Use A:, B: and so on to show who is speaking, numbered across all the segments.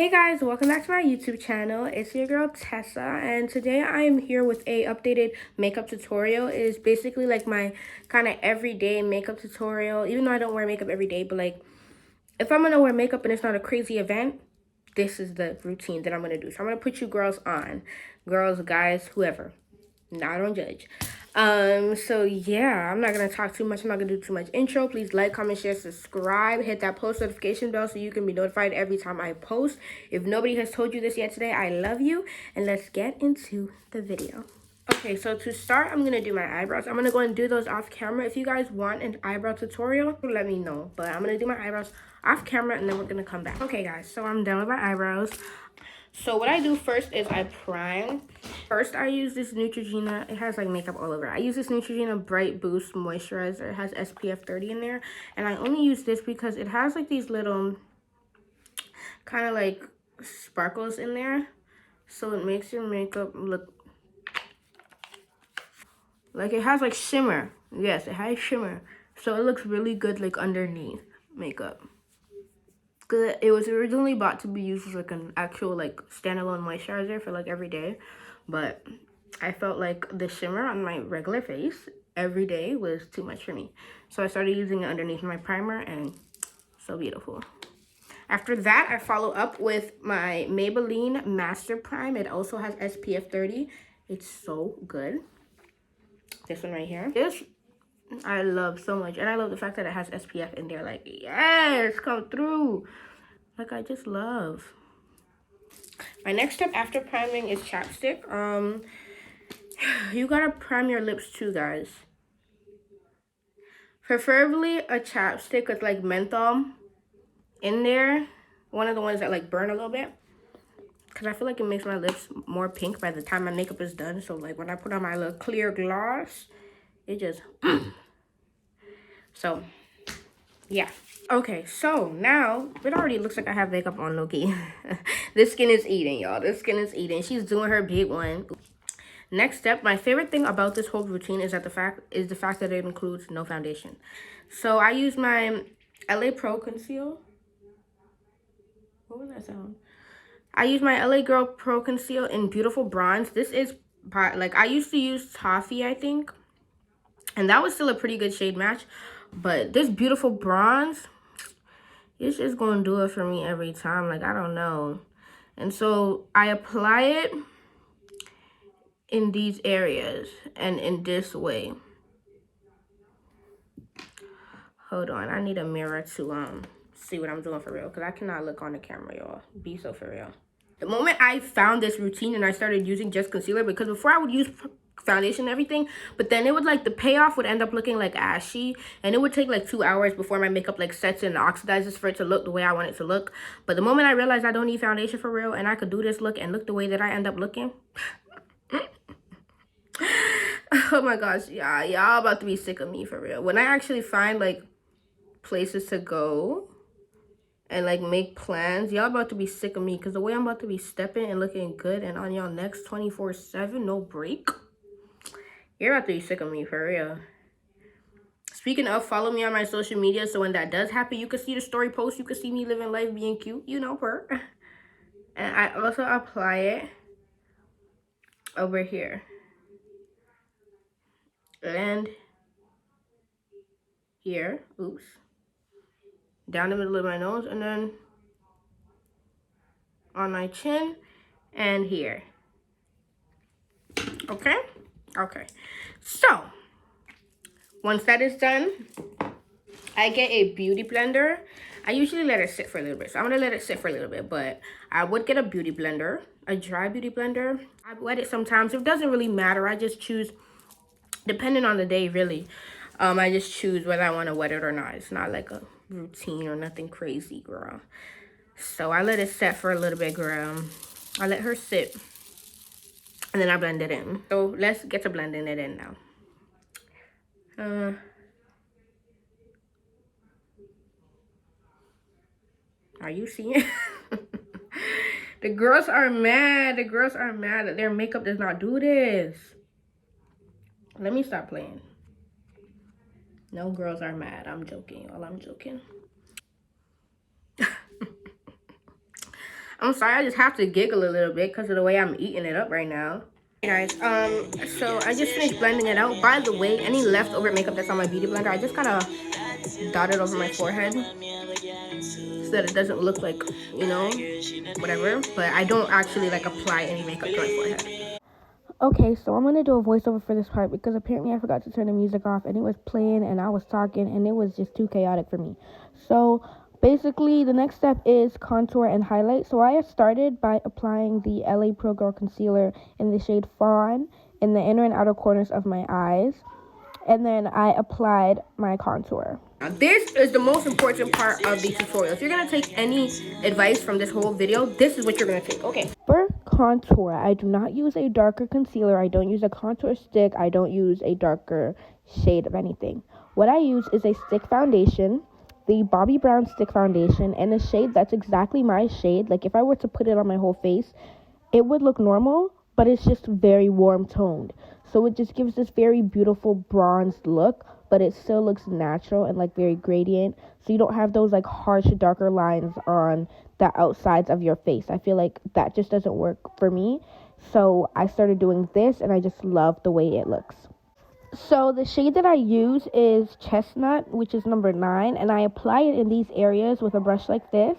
A: Hey guys, welcome back to my YouTube channel. It's your girl Tessa, and today I am here with a updated makeup tutorial. It is basically like my kind of everyday makeup tutorial, even though I don't wear makeup every day, but like if I'm gonna wear makeup and it's not a crazy event, this is the routine that I'm gonna do. So I'm gonna put you girls on. Girls, guys, whoever. No, I don't judge. So yeah, I'm not gonna talk too much. I'm not gonna do too much intro. Please like, comment, share, subscribe, hit that post notification bell so you can be notified every time I post. If nobody has told you this yet today, I love you, and let's get into the video. Okay, so to start, I'm gonna do my eyebrows. I'm gonna go and do those off camera. If you guys want an eyebrow tutorial, let me know. But I'm gonna do my eyebrows off camera and then we're gonna come back. Okay guys, so I'm done with my eyebrows. So what I do first is I prime. First, I use this Neutrogena. It has like makeup all over. I use this Neutrogena Bright Boost Moisturizer. It has SPF 30 in there. And I only use this because it has like these little kind of like sparkles in there. So it makes your makeup look like it has like shimmer. Yes, it has shimmer. So it looks really good like underneath makeup. Cause it was originally bought to be used as like an actual like standalone moisturizer for like every day, but I felt like the shimmer on my regular face every day was too much for me, so I started using it underneath my primer, and so beautiful. After that, I follow up with my Maybelline Master Prime. It also has SPF 30. It's so good. This one right here. This I love so much, and I love the fact that it has SPF in there. Like, yes, come through. Like, I just love. My next step after priming is chapstick. You gotta prime your lips too, guys. Preferably a chapstick with like menthol in there. One of the ones that like burn a little bit. Because I feel like it makes my lips more pink by the time my makeup is done. So like when I put on my little clear gloss, it just... So, yeah. Okay, so now it already looks like I have makeup on, Loki. This skin is eating, y'all. This skin is eating. She's doing her big one. Next step, my favorite thing about this whole routine is the fact that it includes no foundation. So I use my LA Pro Conceal. What was that sound? I use my LA Girl Pro Conceal in Beautiful Bronze. This is like I used to use Toffee, I think, and that was still a pretty good shade match. But this Beautiful Bronze, it's just gonna do it for me every time. Like, I don't know. And so I apply it in these areas and in this way. Hold on, I need a mirror to see what I'm doing for real, because I cannot look on the camera, y'all. Be so for real. The moment I found this routine and I started using just concealer, because before I would use foundation and everything, but then it would like the payoff would end up looking like ashy, and it would take like 2 hours before my makeup like sets and oxidizes for it to look the way I want it to look. But the moment I realized I don't need foundation for real and I could do this look and look the way that I end up looking, oh my gosh, y'all about to be sick of me for real. When I actually find like places to go and like make plans, y'all about to be sick of me, because the way I'm about to be stepping and looking good and on y'all next 24/7, no break, you're about to be sick of me for real. Speaking of, follow me on my social media so when that does happen, you can see the story post, you can see me living life being cute, you know, her. And I also apply it over here and here, oops, down the middle of my nose, and then on my chin and here. Okay? Okay. So, once that is done, I get a beauty blender. I usually let it sit for a little bit, so I'm gonna let it sit for a little bit, but I would get a beauty blender, a dry beauty blender. I wet it sometimes. It doesn't really matter. I just choose, depending on the day, really. I just choose whether I want to wet it or not. It's not like a routine or nothing crazy, girl. So I let it set for a little bit, girl. I let her sit, and then I blend it in. So let's get to blending it in now. Are you seeing? The girls are mad. The girls are mad that their makeup does not do this. Let me stop playing. No girls are mad. I'm joking, y'all. I'm joking. I'm sorry, I just have to giggle a little bit because of the way I'm eating it up right now. Hey guys, so I just finished blending it out. By the way, any leftover makeup that's on my beauty blender, I just kind of dotted over my forehead so that it doesn't look like, you know, whatever. But I don't actually like apply any makeup to my forehead. Okay, so I'm gonna do a voiceover for this part because apparently I forgot to turn the music off and it was playing and I was talking and it was just too chaotic for me. So basically the next step is contour and highlight. So I started by applying the LA Pro Girl concealer in the shade Fawn in the inner and outer corners of my eyes. And then I applied my contour. Now, this is the most important part of the tutorial. If you're gonna take any advice from this whole video, this is what you're gonna take. Okay. For contour, I do not use a darker concealer. I don't use a contour stick. I don't use a darker shade of anything. What I use is a stick foundation, the Bobbi Brown stick foundation, and a shade that's exactly my shade. Like if I were to put it on my whole face, it would look normal, but it's just very warm toned. So it just gives this very beautiful bronzed look, but it still looks natural and like very gradient. So you don't have those like harsh, darker lines on the outsides of your face. I feel like that just doesn't work for me. So I started doing this and I just love the way it looks. So the shade that I use is Chestnut, which is number 9, and I apply it in these areas with a brush like this.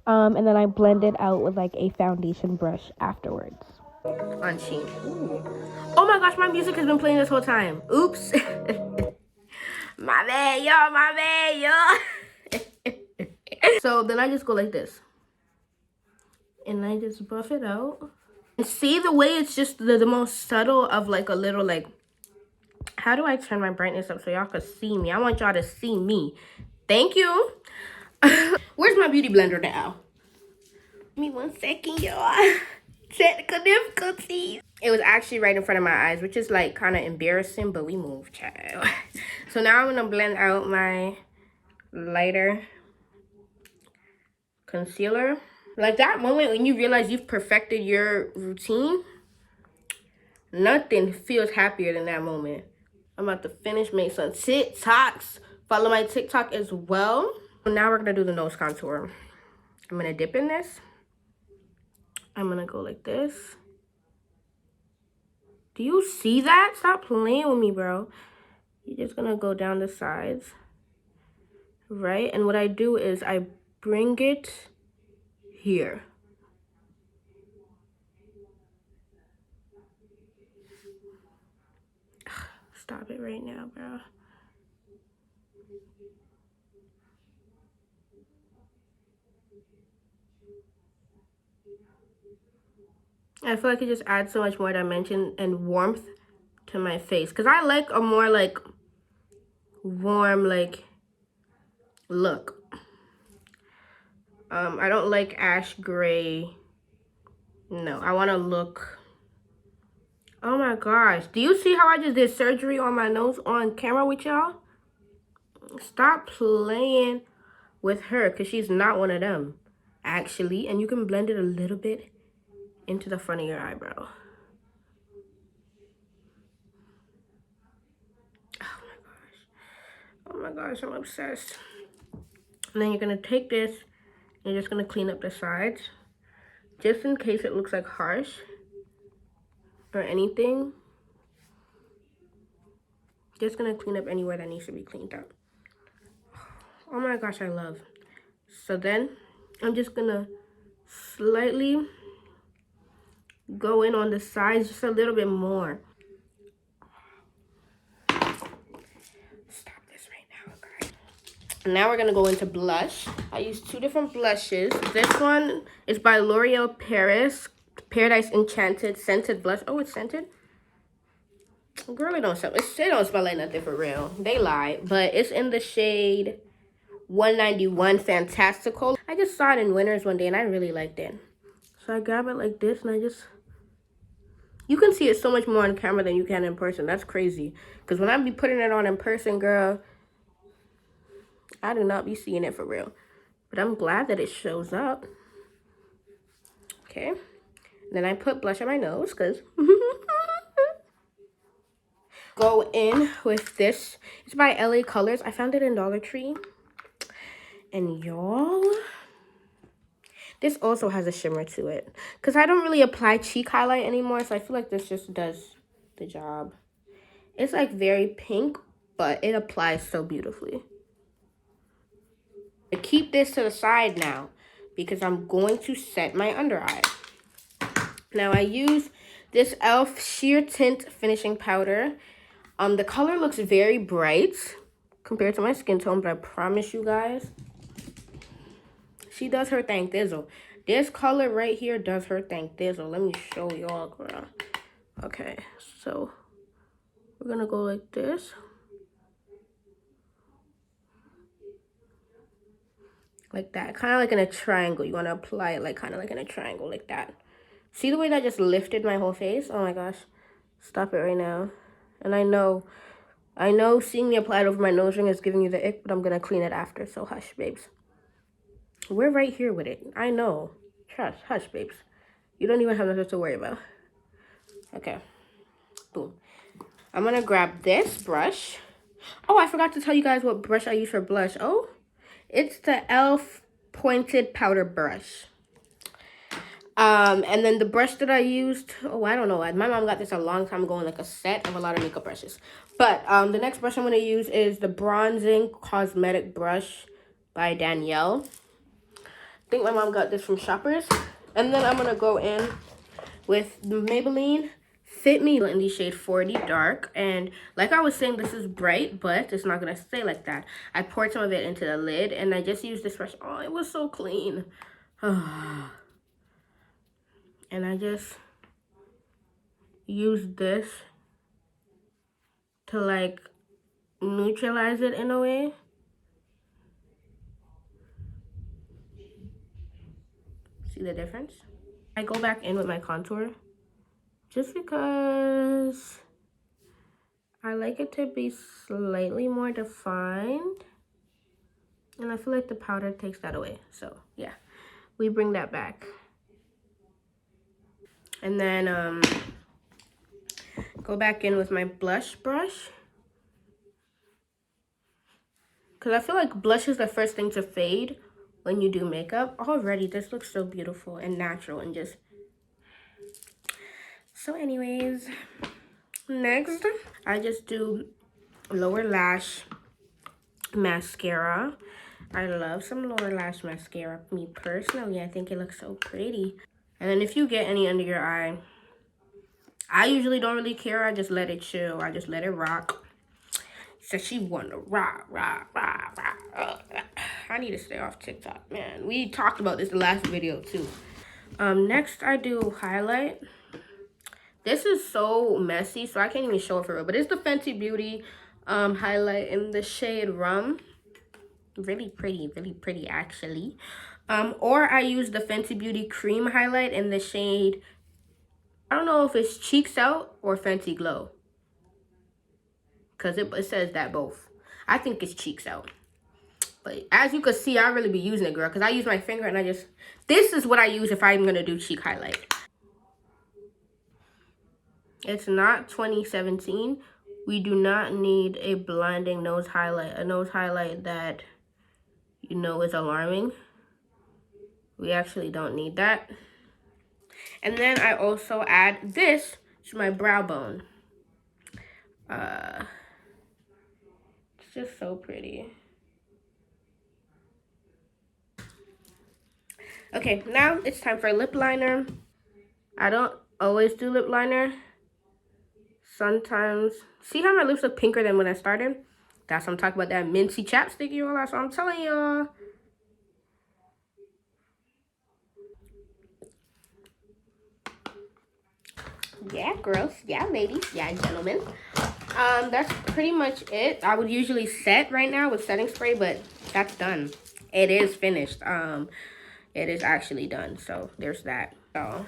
A: And then I blend it out with like a foundation brush afterwards. On Sheen. Ooh. Oh my gosh, my music has been playing this whole time. Oops. My bad, y'all, my bad, y'all. So then I just go like this. And I just buff it out. And see the way it's just the most subtle of like a little like, how do I turn my brightness up so y'all can see me? I want y'all to see me. Thank you. Where's my beauty blender now? Give me 1 second, y'all. Technical difficulties. It was actually right in front of my eyes, which is like kind of embarrassing, but we moved, child. So now I'm gonna blend out my lighter concealer. Like that moment when you realize you've perfected your routine, nothing feels happier than that moment. I'm about to finish, make some TikToks. Follow my TikTok as well. Now we're gonna do the nose contour. I'm gonna dip in this. I'm gonna go like this. Do you see that? Stop playing with me, bro. You're just gonna go down the sides, right? And what I do is I bring it here. Stop it right now, bro. I feel like it just adds so much more dimension and warmth to my face. Because I like a more like warm like look. I don't like ash gray. No, I want to look. Oh my gosh. Do you see how I just did surgery on my nose on camera with y'all? Stop playing with her because she's not one of them, actually. And you can blend it a little bit into the front of your eyebrow. Oh my gosh, I'm obsessed. And then you're going to take this and you're just going to clean up the sides. Just in case it looks like harsh or anything. Just going to clean up anywhere that needs to be cleaned up. Oh my gosh, I love. So then I'm just going to slightly go in on the sides just a little bit more. Stop this right now, guys. Now we're going to go into blush. I use 2 different blushes. This one is by L'Oreal Paris. Paradise Enchanted Scented Blush. Oh, it's scented? Girl, it don't smell like nothing for real. They lie. But it's in the shade 191 Fantastical. I just saw it in Winners one day and I really liked it. So I grab it like this and I just... You can see it so much more on camera than you can in person. That's crazy. Because when I be putting it on in person, girl, I do not be seeing it for real. But I'm glad that it shows up. Okay. Then I put blush on my nose because... Go in with this. It's by LA Colors. I found it in Dollar Tree. And y'all, This also has a shimmer to it. Because I don't really apply cheek highlight anymore, so I feel like this just does the job. It's like very pink, but it applies so beautifully. I keep this to the side now because I'm going to set my under eye. Now I use this e.l.f. Sheer Tint Finishing Powder. The color looks very bright compared to my skin tone, but I promise you guys, she does her thing thizzle. This color right here does her thing thizzle. Let me show y'all, girl. Okay, so we're gonna go like this. Like that, kind of like in a triangle. You want to apply it like kind of like in a triangle like that. See the way that just lifted my whole face? Oh my gosh. Stop it right now. And I know seeing me apply it over my nose ring is giving you the ick, but I'm going to clean it after. So hush, babes. We're right here with it. I know. Trust. Hush, babes. You don't even have nothing to worry about. Okay. Boom. I'm going to grab this brush. Oh, I forgot to tell you guys what brush I use for blush. Oh, it's the e.l.f. Pointed Powder Brush. And then the brush that I used, oh, I don't know. My mom got this a long time ago in like a set of a lot of makeup brushes. But the next brush I'm going to use is the Bronzing Cosmetic Brush by Danielle. I think my mom got this from Shoppers. And then I'm going to go in with the Maybelline Fit Me in the shade 40 Dark. And like I was saying, this is bright, but it's not going to stay like that. I poured some of it into the lid, and I just used this brush. Oh, it was so clean. And I just use this to like neutralize it in a way. See the difference? I go back in with my contour just because I like it to be slightly more defined. And I feel like the powder takes that away. So yeah, we bring that back. And then go back in with my blush brush. Because I feel like blush is the first thing to fade when you do makeup. Already, this looks so beautiful and natural and just... So anyways, next, I just do lower lash mascara. I love some lower lash mascara. Me personally, I think it looks so pretty. And then if you get any under your eye, I usually don't really care. I just let it chill. I just let it rock. So she wanna rock, rock, rock, rock. I need to stay off TikTok, man. We talked about this the last video too. Next I do highlight. This is so messy, so I can't even show it for real. But it's the Fenty Beauty highlight in the shade Rum. Really pretty actually. Or I use the Fenty Beauty cream highlight in the shade, I don't know if it's Cheeks Out or Fenty Glow, because it says that both. I think it's Cheeks Out. But as you can see, I really be using it, girl, because I use my finger and this is what I use if I'm going to do cheek highlight. It's not 2017. We do not need a blinding nose highlight, a nose highlight that, you know, is alarming. We actually don't need that. And then I also add this to my brow bone. It's just so pretty. Okay, now it's time for a lip liner. I don't always do lip liner. Sometimes, see how my lips look pinker than when I started? That's what I'm talking about, that minty chapstick, y'all. That's what I'm telling y'all. Yeah, girls. Yeah, ladies. Yeah, gentlemen. That's pretty much it. I would usually set right now with setting spray, but that's done. It is finished. It is actually done. So there's that. So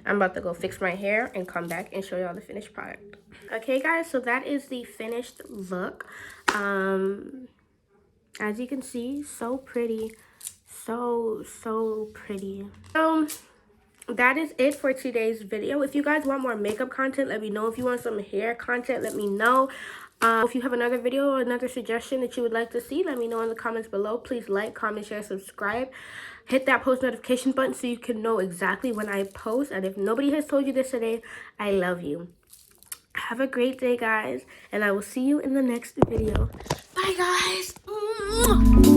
A: I'm about to go fix my hair and come back and show y'all the finished product. Okay, guys, so that is the finished look. As you can see, so pretty. So pretty. that is it for today's video. If you guys want more makeup content, let me know. If you want some hair content, let me know. If you have another video or another suggestion that you would like to see, let me know in the comments below. Please like, comment, share, subscribe. Hit that post notification button so you can know exactly when I post. And if nobody has told you this today, I love you. Have a great day, guys, and I will see you in the next video. Bye, guys.